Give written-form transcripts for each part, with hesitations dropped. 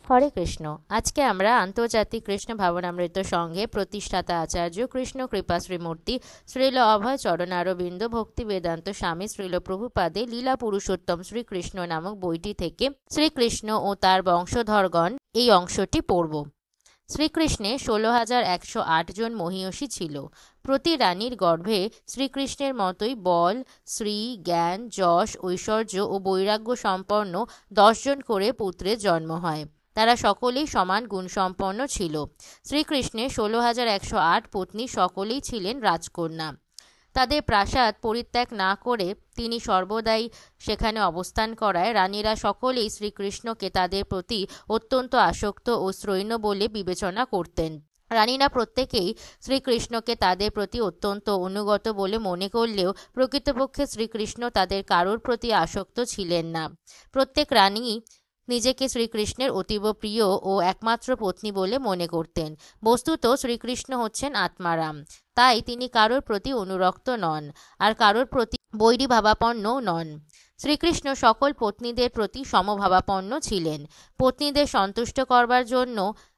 হরে কৃষ্ণ। আজকে আমরা আন্তর্জাতিক কৃষ্ণ ভাবনামৃত সংঘে প্রতিষ্ঠাতা আচার্য কৃষ্ণ কৃপা শ্রীমূর্তি শ্রীল অভয় চরণারবিন্দ ভক্তি বেদান্ত স্বামী শ্রীল প্রভুপাদে লীলা পুরুষোত্তম শ্রীকৃষ্ণ নামক বইটি থেকে শ্রীকৃষ্ণ ও তার বংশধরগণ এই অংশটি পড়ব। শ্রীকৃষ্ণে 16,108 জন মহীয়সী ছিল। প্রতি রানীর গর্ভে শ্রীকৃষ্ণের মতোই বল, শ্রী, জ্ঞান, যশ, ঐশ্বর্য ও বৈরাগ্য সম্পন্ন 10 জন করে পুত্রের জন্ম হয়। তারা সকলেই সমান গুণসম্পন্ন ছিল। শ্রীকৃষ্ণের 16,108 পত্নী সকলেই ছিলেন রাজকন্যা। তাদের প্রাসাদ পরিত্যাগ না করে তিনি সর্বদাই সেখানে অবস্থান করায় রানীরা সকলেই শ্রীকৃষ্ণকে তাদের প্রতি অত্যন্ত আসক্ত ও শ্রৈণ বলে বিবেচনা করতেন। রানীরা প্রত্যেকেই শ্রীকৃষ্ণকে তাদের প্রতি অত্যন্ত অনুগত বলে মনে করলেও প্রকৃতপক্ষে শ্রীকৃষ্ণ তাদের কারোর প্রতি আসক্ত ছিলেন না। প্রত্যেক রানী নিজেকে শ্রীকৃষ্ণের অতীব প্রিয় ও একমাত্র পত্নী বলে মনে করতেন। বস্তুত শ্রীকৃষ্ণ হচ্ছেন আত্মারাম, তাই তিনি কারোর প্রতি অনুরক্ত নন, আর কারোর প্রতি বৈরী ভাবাপন্নও নন। শ্রীকৃষ্ণ সকল পত্নীদের প্রতি সমভাবাপন্ন ছিলেন। পত্নীদের সন্তুষ্ট করবার জন্য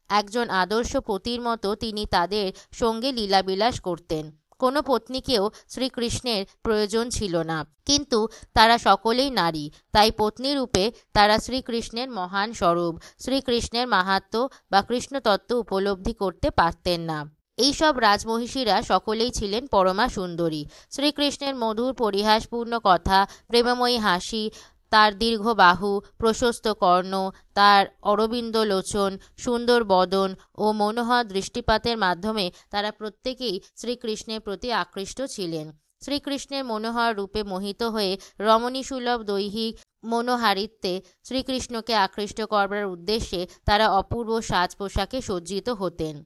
একজন আদর্শ পতির মতো তিনি তাদের সঙ্গে লীলাবিলাস করতেন। কোনো পত্নীকেও শ্রীকৃষ্ণের প্রয়োজন ছিল না, কিন্তু তারা সকলেই নারী, তাই পত্নী রূপে তারা শ্রীকৃষ্ণের মহান স্বরূপ শ্রীকৃষ্ণের মাহাত্ম্য বা কৃষ্ণতত্ত্ব উপলব্ধি করতে পারতেন না। এইসব রাজমহিষীরা সকলেই ছিলেন পরমা সুন্দরী। শ্রীকৃষ্ণের মধুর পরিহাসপূর্ণ কথা, প্রেমময়ী হাসি, তার দীর্ঘ বাহু, প্রশস্ত কর্ণ, তার অরবিন্দ লোচন, সুন্দর বদন ও মনোহর দৃষ্টিপাতের মাধ্যমে তারা প্রত্যেকেই শ্রীকৃষ্ণের প্রতি আকৃষ্ট ছিলেন। শ্রীকৃষ্ণের মনোহর রূপে মোহিত হয়ে রমণীসুলভ দৈহিক মনোহারিত্বে শ্রীকৃষ্ণকে আকৃষ্ট করবার উদ্দেশ্যে তারা অপূর্ব সাজ পোশাকে সজ্জিত হতেন।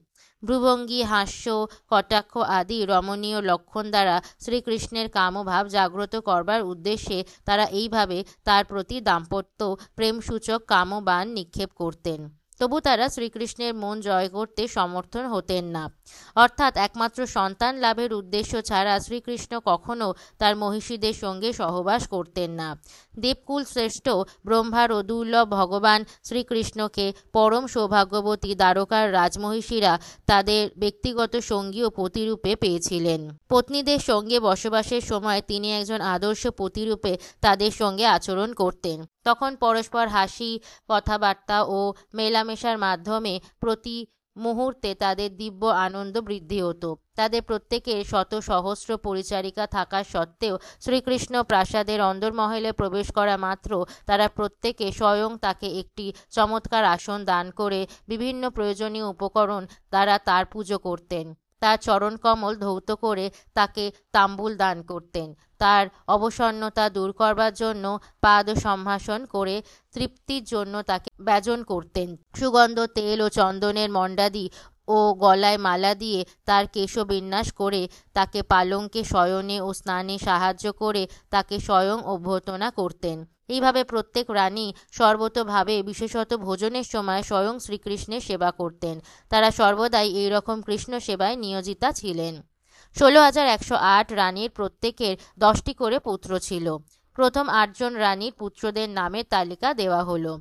ভ্রুভঙ্গি, হাস্য, কটাক্ষ আদি রমণীয় লক্ষণ দ্বারা শ্রীকৃষ্ণের কামভাব জাগ্রত করবার উদ্দেশ্যে তারা এইভাবে তার প্রতি দাম্পত্য প্রেমসূচক কামবাণ নিক্ষেপ করতেন। তবু তারা শ্রীকৃষ্ণের মন জয় করতে সমর্থন হতেন না। অর্থাৎ একমাত্র সন্তান লাভের উদ্দেশ্য ছাড়া শ্রীকৃষ্ণ কখনো তার মহিষীদের সঙ্গে সহবাস করতেন না। দেবকুল শ্রেষ্ঠ ব্রহ্মার দুর্লভ ভগবান শ্রীকৃষ্ণকে পরম সৌভাগ্যবতী দ্বারকার রাজমহিষীরা তাদের ব্যক্তিগত সঙ্গী ও পতিরূপে পেয়েছিলেন। পত্নীদের সঙ্গে বসবাসের সময় তিনি একজন আদর্শ পতিরূপে তাদের সঙ্গে আচরণ করতেন। তখন পরস্পর হাসি, কথাবার্তা ও মেলামেশার মাধ্যমে প্রতি মুহূর্তে তাদের দিব্য আনন্দ বৃদ্ধি হতো। তাদের প্রত্যেকের শত সহস্র পরিচারিকা থাকা সত্ত্বেও শ্রীকৃষ্ণ প্রাসাদের অন্দরমহলে প্রবেশ করা মাত্র তারা প্রত্যেকে স্বয়ং তাকে একটি চমৎকার আসন দান করে বিভিন্ন প্রয়োজনীয় উপকরণ দ্বারা তার পুজো করতেন। তার চরণকমল ধৌত করে তাকে তাম্বুল দান করতেন। তার অবসন্নতা দূর করবার জন্য পাদ সম্ভাষণ করে তৃপ্তির জন্য তাকে ব্যজন করতেন। সুগন্ধ তেল ও চন্দনের মণ্ডাদি ও গলায় মালা দিয়ে তার কেশবিন্যাস করে তাকে পালঙ্কে শয়নে ও স্নানে সাহায্য করে তাকে স্বয়ং অভ্যর্থনা করতেন। এইভাবে প্রত্যেক রানী সর্বতোভাবে বিশেষত ভোজনের সময় স্বয়ং শ্রীকৃষ্ণের সেবা করতেন। তারা সর্বদাই এইরকম কৃষ্ণ সেবায় নিয়োজিতা ছিলেন। 16,108 রানীর প্রত্যেকের 10টি করে পুত্র ছিল। প্রথম 8 জন রানীর পুত্রদের নামের তালিকা দেওয়া হলো।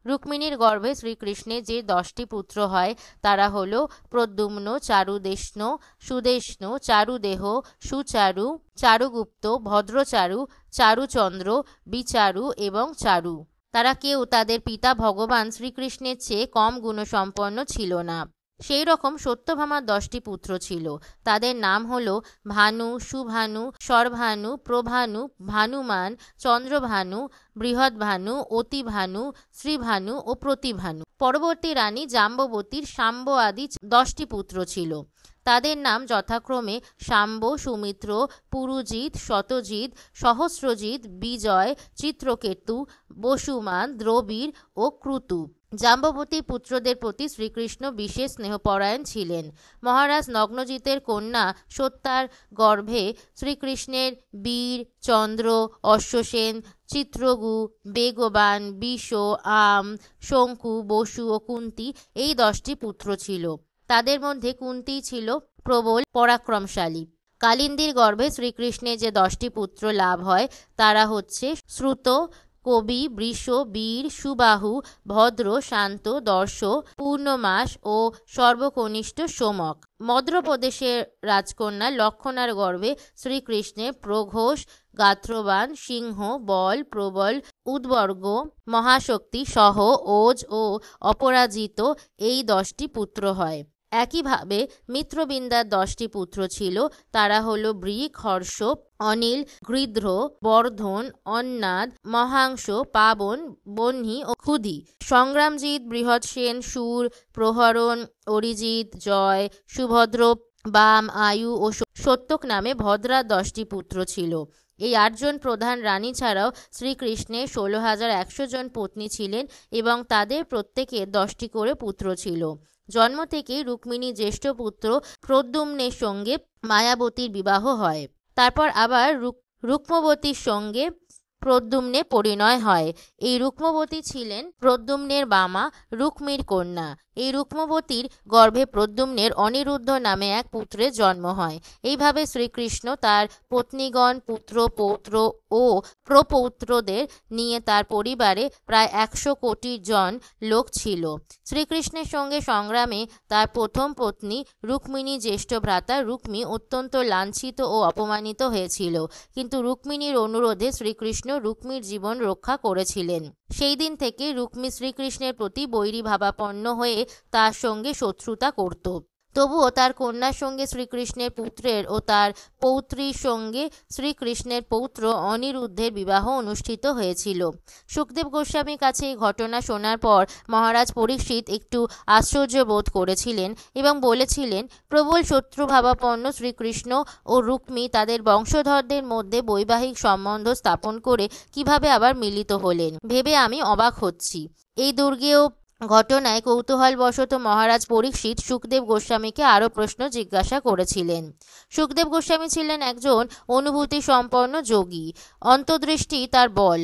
রুক্মিণীর গর্ভে শ্রীকৃষ্ণের যে 10টি পুত্র হয় তারা হল প্রদ্যুম্ন, চারুদেষ্ণ, সুদেষ্ণ, চারুদেহ, সুচারু, চারুগুপ্ত, ভদ্রচারু, চারুচন্দ্র, বিচারু এবং চারু। তারা কেউ তাদের পিতা ভগবান শ্রীকৃষ্ণের চেয়ে কম গুণসম্পন্ন ছিল না। সেই রকম সত্যভামার 10টি পুত্র ছিল। তাদের নাম হল ভানু, সুভানু, শরভানু, প্রভানু, ভানুমান, চন্দ্রভানু, বৃহৎভানু, অতিভানু, শ্রীভানু ও প্রতিভানু। পরবর্তী রানী জাম্ববতীর শাম্ব আদি 10টি পুত্র ছিল। তাদের নাম যথাক্রমে শাম্ব, সুমিত্র, পুরুজিৎ, শতজিৎ, সহস্রজিৎ, বিজয়, চিত্রকেতু, বসুমান, দ্রবিড় ও ক্রুতু। জাম্ববতীর পুত্রদের প্রতি শ্রীকৃষ্ণ বিশেষ স্নেহপরায়ণ ছিলেন। মহারাজ নগ্নজিতের কন্যা সত্যার গর্ভে শ্রীকৃষ্ণের বীর, চন্দ্র, অশ্বসেন, চিত্রগু, বেগবান, বিষ, আম, শঙ্কু, বসু ও কুন্তী এই 10টি পুত্র ছিল। তাদের মধ্যে কুন্তী ছিল প্রবল পরাক্রমশালী। কালিন্দীর গর্ভে শ্রীকৃষ্ণের যে 10টি পুত্র লাভ হয় তারা হচ্ছে শ্রুত, কবি, বৃষ, বীর, সুবাহু, ভদ্র, শান্ত, দর্শ, পূর্ণমাস ও সর্বকনিষ্ঠ সোমক। মধ্রপ্রদেশের রাজকন্যা লক্ষণার গর্ভে শ্রীকৃষ্ণের প্রঘোষ, গাত্রবান, সিংহ, বল, প্রবল, উদ্বর্গ, মহাশক্তি সহ ওজ ও অপরাজিত এই 10টি পুত্র হয়। একইভাবে মিত্রবিন্দার 10টি পুত্র ছিল। তারা হল বৃক, হর্ষ, অনিল, গৃধ্র, বর্ধন, অন্নাদ, মহাংস, পাবন, বহ্নি ও ক্ষুধি। সংগ্রামজিৎ, বৃহৎসেন, সুর, প্রহরণ, অরিজিৎ, জয়, সুভদ্র, বাম, আয়ু ও সত্যক নামে ভদ্রার 10টি পুত্র ছিল। এই 8জন প্রধান রানী ছাড়াও শ্রীকৃষ্ণের 16,100 জন পত্নী ছিলেন এবং তাদের প্রত্যেকের 10টি করে পুত্র ছিল। জন্ম থেকেই রুক্মিণী জ্যেষ্ঠ পুত্র প্রদ্যুম্নের সঙ্গে মায়াবতীর বিবাহ হয়। তারপর আবার রুক্মবতীর সঙ্গে প্রদ্যুম্নের পরিণয় হয়। এই রুক্মবতী ছিলেন প্রদ্যুম্নের বামা, রুক্মীর কন্যা। এই রুক্মবতীর গর্ভে প্রদ্যুম্নের অনিরুদ্ধ নামে এক পুত্রের জন্ম হয়। এইভাবে শ্রীকৃষ্ণ তার পত্নীগণ, পুত্র, পৌত্র ও প্রপৌত্রদের নিয়ে তার পরিবারে প্রায় 100 কোটি জন লোক ছিল। শ্রীকৃষ্ণের সঙ্গে সংগ্রামে তার প্রথম পত্নী রুক্মিণী জ্যেষ্ঠ ভ্রাতা রুক্মী অত্যন্ত লাঞ্ছিত ও অপমানিত হয়েছিল, কিন্তু রুক্মিণীর অনুরোধে শ্রীকৃষ্ণ রুক্মীর জীবন রক্ষা করেছিলেন। সেই দিন থেকে রুক্মী শ্রীকৃষ্ণের প্রতি বৈরী ভাবাপন্ন হয়ে তার সঙ্গে শত্রুতা করত। তবুও তার কন্যার সঙ্গে শ্রীকৃষ্ণের পুত্রের ও তার পৌত্রীর সঙ্গে শ্রীকৃষ্ণের পৌত্র অনিরুদ্ধের বিবাহ অনুষ্ঠিত হয়েছিল। সুখদেব গোস্বামীর কাছে এই ঘটনা শোনার পর মহারাজ পরীক্ষিত একটু আশ্চর্য বোধ করেছিলেন এবং বলেছিলেন, প্রবল শত্রুভাবাপন্ন শ্রীকৃষ্ণ ও রুক্মী তাদের বংশধরদের মধ্যে বৈবাহিক সম্বন্ধ স্থাপন করে কিভাবে আবার মিলিত হলেন ভেবে আমি অবাক হচ্ছি। এই দুর্গেয় ঘটনায় কৌতূহলবশত মহারাজ পরীক্ষিত সুখদেব গোস্বামীকে আরও প্রশ্ন জিজ্ঞাসা করেছিলেন। সুখদেব গোস্বামী ছিলেন একজন অনুভূতি সম্পন্ন যোগী। অন্তর্দৃষ্টি তার বল,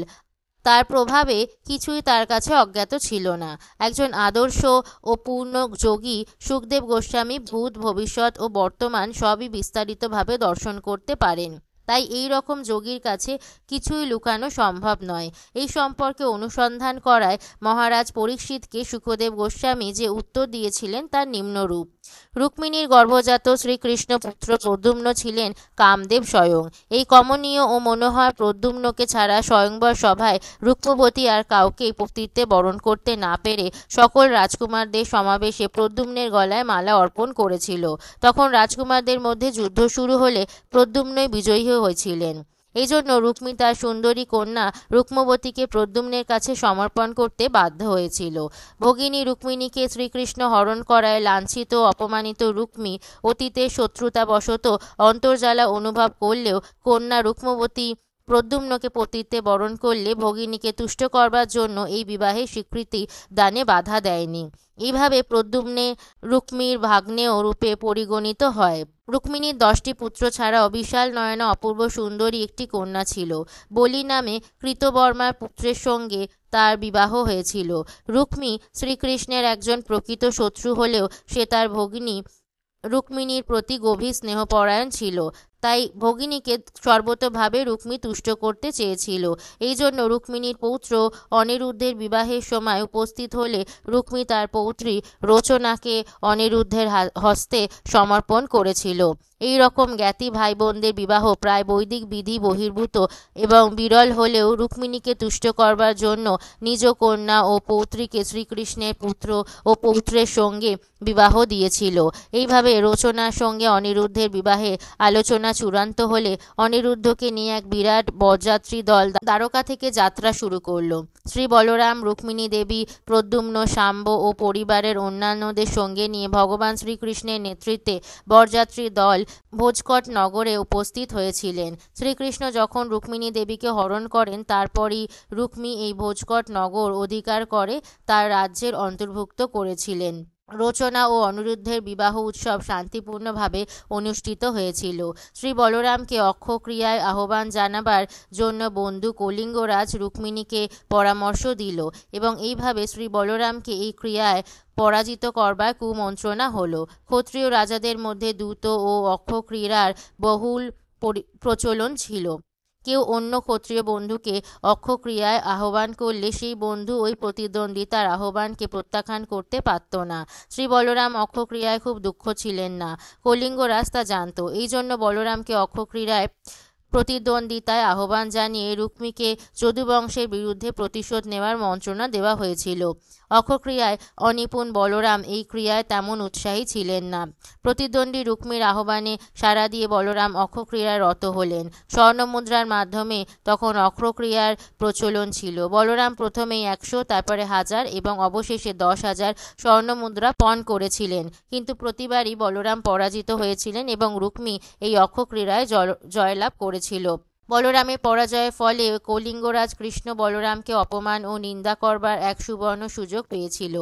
তার প্রভাবে কিছুই তার কাছে অজ্ঞাত ছিল না। একজন আদর্শ ও পূর্ণ যোগী সুখদেব গোস্বামী ভূত, ভবিষ্যৎ ও বর্তমান সবই বিস্তারিতভাবে দর্শন করতে পারেন। তাই এই রকম যোগীর কাছে কিছুই লুকানো সম্ভব নয়। এই সম্পর্কে অনুসন্ধান করায় মহারাজ পরীক্ষিতকে সুখদেব গোস্বামী যে উত্তর দিয়েছিলেন তার নিম্নরূপ। রুক্মিণীর গর্ভজাত শ্রীকৃষ্ণ পুত্র প্রদ্যুম্ন ছিলেন কামদেব স্বয়ং। এই কমনীয় ও মনোহর প্রদ্যুম্নকে ছাড়া স্বয়ংবর সভায় রুক্মবতী আর কাউকে পতিত্বে বরণ করতে না পেরে সকল রাজকুমারদের সমাবেশে প্রদ্যুম্নের গলায় মালা অর্পণ করেছিল। তখন রাজকুমারদের মধ্যে যুদ্ধ শুরু হলে প্রদ্যুম্নই বিজয়ী হয়েছিলেন। এই জন্য রুক্মী তার সুন্দরী কন্যা রুক্মবতীকে প্রদ্যুম্নের কাছে সমর্পণ করতে বাধ্য হয়েছিল। ভগিনী রুক্মিণীকে শ্রীকৃষ্ণ হরণ করায় লাঞ্ছিত ও অপমানিত রুক্মী অতীতের শত্রুতাবশত অন্তর্জ্বালা অনুভব করলেও কন্যা রুক্মবতী প্রদ্যুম্নকে পতিত্বে বরণ করলে ভগিনীকে তুষ্ট করবার জন্য এই বিবাহে স্বীকৃতি দানে বাধা দেয়নি। এইভাবে প্রদ্যুম্নে রুক্মীর ভাগ্নেয় রূপে পরিগণিত হয়। রুক্মিণীর 10টি পুত্র ছাড়াও বিশাল নয়না অপূর্ব সুন্দরী একটি কন্যা ছিল। বলি নামে কৃতবর্মার পুত্রের সঙ্গে তার বিবাহ হয়েছিল। রুক্মী শ্রীকৃষ্ণের একজন প্রকৃত শত্রু হলেও সে তার ভগিনী রুক্মিণীর প্রতি গভীর স্নেহপরায়ণ ছিল। তাই ভগিনীকে সর্বতোভাবে রুক্মী তুষ্ট করতে চেয়েছিল। এই জন্য রুক্মিণীর পৌত্র অনিরুদ্ধের বিবাহের সময় উপস্থিত হলে রুক্মী তার পৌত্রী রচনাকে অনিরুদ্ধের হস্তে সমর্পণ করেছিল। এই রকম জ্ঞাতি ভাই বোনদের বিবাহ প্রায় বৈদিক বিধি বহির্ভূত এবং বিরল হলেও রুক্মিণীকে তুষ্ট করবার জন্য নিজ কন্যা ও পৌত্রীকে শ্রীকৃষ্ণের পুত্র ও পৌত্রের সঙ্গে বিবাহ দিয়েছিল। এইভাবে রচনার সঙ্গে অনিরুদ্ধের বিবাহে আলোচনা চূড়ান্ত হলে অনিরুদ্ধকে নিয়ে এক বিরাট বরযাত্রী দল দ্বারকা থেকে যাত্রা শুরু করল। শ্রী বলরাম, রুক্মিণী দেবী, প্রদ্যুম্ন, শাম্ব ও পরিবারের অন্যান্যদের সঙ্গে নিয়ে ভগবান শ্রীকৃষ্ণের নেতৃত্বে বরযাত্রী দল ভোজকট নগরে উপস্থিত হয়েছিলেন। শ্রীকৃষ্ণ যখন রুক্মিণী দেবীকে হরণ করেন তারপরই রুক্মী এই ভোজকট নগর অধিকার করে তার রাজ্যের অন্তর্ভুক্ত করেছিলেন। রচনা ও অনিরুদ্ধের বিবাহ উৎসব শান্তিপূর্ণভাবে অনুষ্ঠিত হয়েছিল। শ্রী বলরামকে অক্ষক্রিয়ায় আহ্বান জানাবার জন্য বন্ধু কলিঙ্গরাজ রুক্মিণীকে পরামর্শ দিল এবং এইভাবে শ্রী বলরামকে এই ক্রিয়ায় পরাজিত করবার কুমন্ত্রণা হলো। ক্ষত্রিয় রাজাদের মধ্যে দ্যুত ও অক্ষক্রীড়ার বহুল প্রচলন ছিল। কেউ অন্য ক্ষত্রিয় বন্ধুকে অক্ষক্রিয়ায় আহ্বান করলে সেই বন্ধু ওই প্রতিদ্বন্দ্বিতার আহ্বানকে প্রত্যাখ্যান করতে পারত না। শ্রী বলরাম অক্ষক্রিয়ায় খুব দুঃখ ছিলেন না। কলিঙ্গরাজ তা জানত। এই জন্য বলরামকে অক্ষক্রিয়ায় প্রতিদ্বন্দ্বিতায় আহ্বান জানিয়ে রুক্মীকে যদুবংশের বিরুদ্ধে প্রতিশোধ নেওয়ার মন্ত্রণা দেওয়া হয়েছিল। অক্ষক্রিয়ায় অনিপুণ বলরাম এই ক্রিয়ায় তেমন উৎসাহী ছিলেন না। প্রতিদ্বন্দ্বী রুক্মীর আহ্বানে সাড়া দিয়ে বলরাম অক্ষক্রিয়ায় রত হলেন। স্বর্ণমুদ্রার মাধ্যমে তখন অক্ষক্রিয়ার প্রচলন ছিল। বলরাম প্রথমেই 100, তারপরে 1000 এবং অবশেষে 10,000 স্বর্ণমুদ্রা পণ করেছিলেন, কিন্তু প্রতিবারই বলরাম পরাজিত হয়েছিলেন এবং রুক্মী এই অক্ষক্রিয়ায় জয়লাভ করেছিল। বলরামের পরাজয়ের ফলে কলিঙ্গরাজ কৃষ্ণ বলরামকে অপমান ও নিন্দা করবার এক সুবর্ণ সুযোগ পেয়েছিল।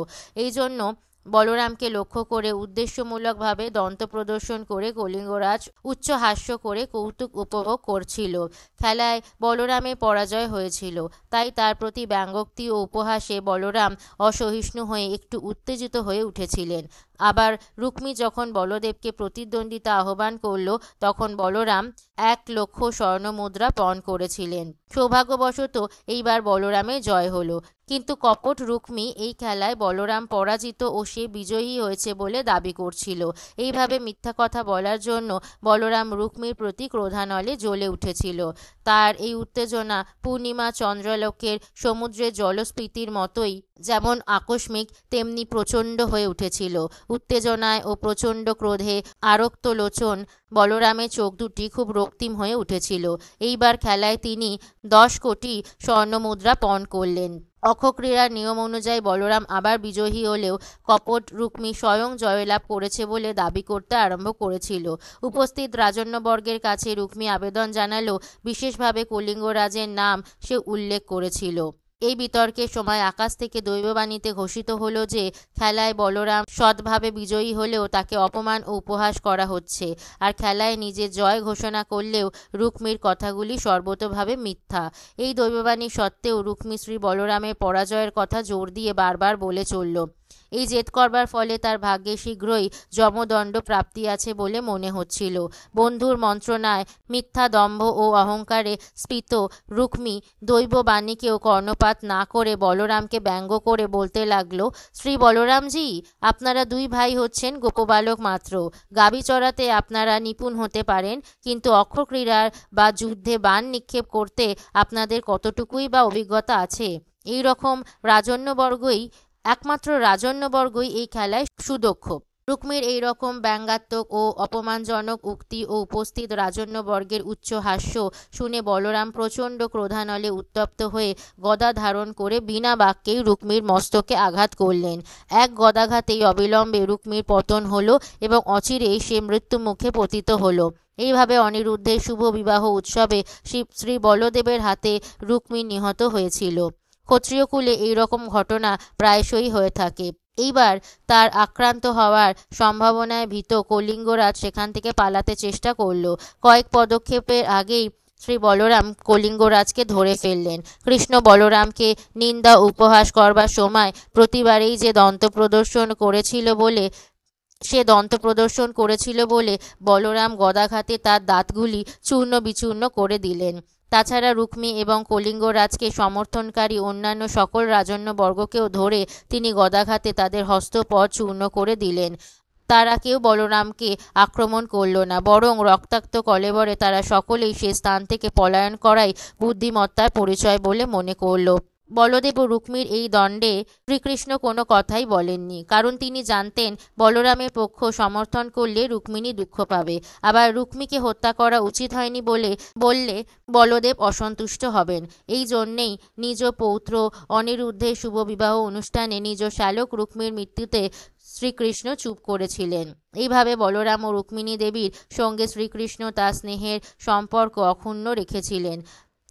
এই জন্য বলরামকে লক্ষ্য করে উদ্দেশ্যমূলকভাবে দন্ত প্রদর্শন করে কলিঙ্গরাজ উচ্চ হাস্য করে কৌতুক উপভোগ করছিল। খেলায় বলরামের পরাজয় হয়েছিল, তাই তার প্রতি ব্যঙ্গোক্তি ও উপহাসে বলরাম অসহিষ্ণু হয়ে একটু উত্তেজিত হয়ে উঠেছিলেন। আবার রুক্মী যখন বলদেবকে প্রতিদ্বন্দ্বিতা আহ্বান করল, তখন বলরাম 1,00,000 স্বর্ণমুদ্রা পণ করেছিলেন। সৌভাগ্যবশত এইবার বলরামের জয় হলো, কিন্তু কপট রুক্মী এই খেলায় বলরাম পরাজিত ও সে বিজয়ী হয়েছে বলে দাবি করছিল। এইভাবে মিথ্যা কথা বলার জন্য বলরাম রুক্মীর প্রতি ক্রোধানলে জ্বলে উঠেছিল। তার এই উত্তেজনা পূর্ণিমা চন্দ্রালোকের সমুদ্রের জলস্ফীতির মতোই যেমন আকস্মিক তেমনি প্রচণ্ড হয়ে উঠেছিল। উত্তেজনায় ও প্রচণ্ড ক্রোধে আরক্ত লোচন বলরামের চোখ দুটি খুব রক্তিম হয়ে উঠেছিল। এইবার খেলায় তিনি 10 কোটি স্বর্ণমুদ্রা পণ করলেন। অক্ষক্রিয়ার নিয়ম অনুযায়ী বলরাম আবার বিজয়ী হলেও কপট রুক্মী স্বয়ং জয়লাভ করেছে বলে দাবি করতে আরম্ভ করেছিল। উপস্থিত রাজন্যবর্গের কাছে রুক্মী আবেদন জানালো বিশেষভাবে কলিঙ্গরাজের নাম সে উল্লেখ করেছিল। এই বিতর্কের সময় আকাশ থেকে দৈববাণীতে ঘোষিত হলো যে খেলায় বলরাম সৎভাবে বিজয়ী হলেও তাকে অপমান ও উপহাস করা হচ্ছে, আর খেলায় নিজের জয় ঘোষণা করলেও রুক্মীর কথাগুলি সর্বতোভাবে মিথ্যা। এই দৈববাণী সত্ত্বেও রুক্মী শ্রী বলরামের পরাজয়ের কথা জোর দিয়ে বারবার বলে চলল। এই জেদ করবার ফলে তার ভাগ্যে শীঘ্রই যমদণ্ড প্রাপ্তি আছে বলে মনে হচ্ছিল। বন্ধুর মন্ত্রণায় মিথ্যা দম্ভ ও অহংকারে স্ফীত রুক্মী দৈববাণীকেও কর্ণপাত না করে বলরামকে ব্যঙ্গ করে বলতে লাগলো, শ্রী বলরামজি, আপনারা 2 ভাই হচ্ছেন গোপবালক মাত্র। গাভী চড়াতে আপনারা নিপুণ হতে পারেন, কিন্তু অক্ষক্রীড়ার বা যুদ্ধে বাণ নিক্ষেপ করতে আপনাদের কতটুকুই বা অভিজ্ঞতা আছে? এই রকম একমাত্র রাজন্যবর্গই এই খেলায় সুদক্ষ। রুক্মীর এই রকম ব্যঙ্গাত্মক ও অপমানজনক উক্তি ও উপস্থিত রাজন্যবর্গের উচ্চ হাস্য শুনে বলরাম প্রচণ্ড ক্রোধানলে উত্তপ্ত হয়ে গদা ধারণ করে বিনা বাক্যেই রুক্মীর মস্তকে আঘাত করলেন। এক গদাঘাতেই অবিলম্বে রুক্মীর পতন হলো এবং অচিরেই সে মৃত্যুমুখে পতিত হলো। এইভাবে অনিরুদ্ধের শুভ বিবাহ উৎসবে শ্রী বলদেবের হাতে রুক্মী নিহত হয়েছিল। ক্ষত্রিয়কুলে এই রকম ঘটনা প্রায়শই হয়ে থাকে। এইবার তার আক্রান্ত হওয়ার সম্ভাবনায় ভীত কলিঙ্গরাজ সেখান থেকে পালাতে চেষ্টা করল। কয়েক পদক্ষেপের আগেই শ্রী বলরাম কলিঙ্গরাজকে ধরে ফেললেন। কৃষ্ণ বলরামকে নিন্দা উপহাস করবার সময় প্রতিবারেই যে দন্ত প্রদর্শন করেছিল বলে বলরাম গদাঘাতে তার দাঁতগুলি চূর্ণ বিচূর্ণ করে দিলেন। তাছাড়া রুক্মী এবং কলিঙ্গরাজকে সমর্থনকারী অন্যান্য সকল রাজন্যবর্গকেও ধরে তিনি গদাঘাতে তাদের হস্তপদ চূর্ণ করে দিলেন। তারা কেউ বলরামকে আক্রমণ করল না, বরং রক্তাক্ত কলেবরে তারা সকলেই সে স্থান থেকে পলায়ন করাই বুদ্ধিমত্তার পরিচয় বলে মনে করল। বলদেব ও রুক্মীর এই দ্বন্দ্বে শ্রীকৃষ্ণ কোনো কথাই বলেননি, কারণ তিনি জানতেন বলরামের পক্ষ সমর্থন করলে রুক্মিণী দুঃখ পাবে, আবার রুক্মীকে হত্যা করা উচিত হয়নি বললে বলদেব অসন্তুষ্ট হবেন। এই জন্যেই নিজ পৌত্র অনিরুদ্ধের শুভ বিবাহ অনুষ্ঠানে নিজ শ্যালক রুক্মীর মৃত্যুতে শ্রীকৃষ্ণ চুপ করেছিলেন। এইভাবে বলরাম ও রুক্মিণী দেবীর সঙ্গে শ্রীকৃষ্ণ তার স্নেহের সম্পর্ক অক্ষুণ্ণ রেখেছিলেন।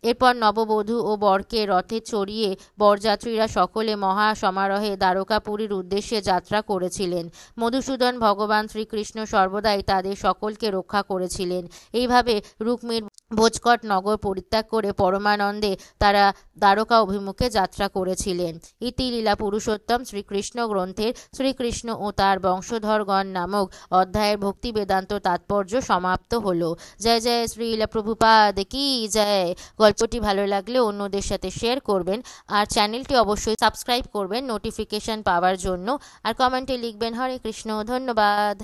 এরপর নববধূ ও বরকে রথে চড়িয়ে বরযাত্রীরা সকলে মহা সমারোহে দ্বারকাপুরীর উদ্দেশ্যে যাত্রা করেছিলেন। মধুসূদন ভগবান শ্রীকৃষ্ণ সর্বদাই তাদের সকলকে রক্ষা করেছিলেন। এইভাবে রুক্মীর ভোজকট নগর পরিত্যাগ করে পরমানন্দে তারা দ্বারকা অভিমুখে যাত্রা করেছিলেন। ইতি লীলা পুরুষোত্তম শ্রীকৃষ্ণ গ্রন্থের শ্রীকৃষ্ণ ও তার বংশধরগণ নামক অধ্যায়ের ভক্তি বেদান্ত তাৎপর্য সমাপ্ত হলো। জয় জয় শ্রীলা প্রভুপাদ কি জয়। গল্পটি ভালো লাগলে অন্যদের সাথে শেয়ার করবেন, আর চ্যানেলটি অবশ্যই সাবস্ক্রাইব করবেন নোটিফিকেশন পাওয়ার জন্য, আর কমেন্টে লিখবেন হরে কৃষ্ণ। ধন্যবাদ।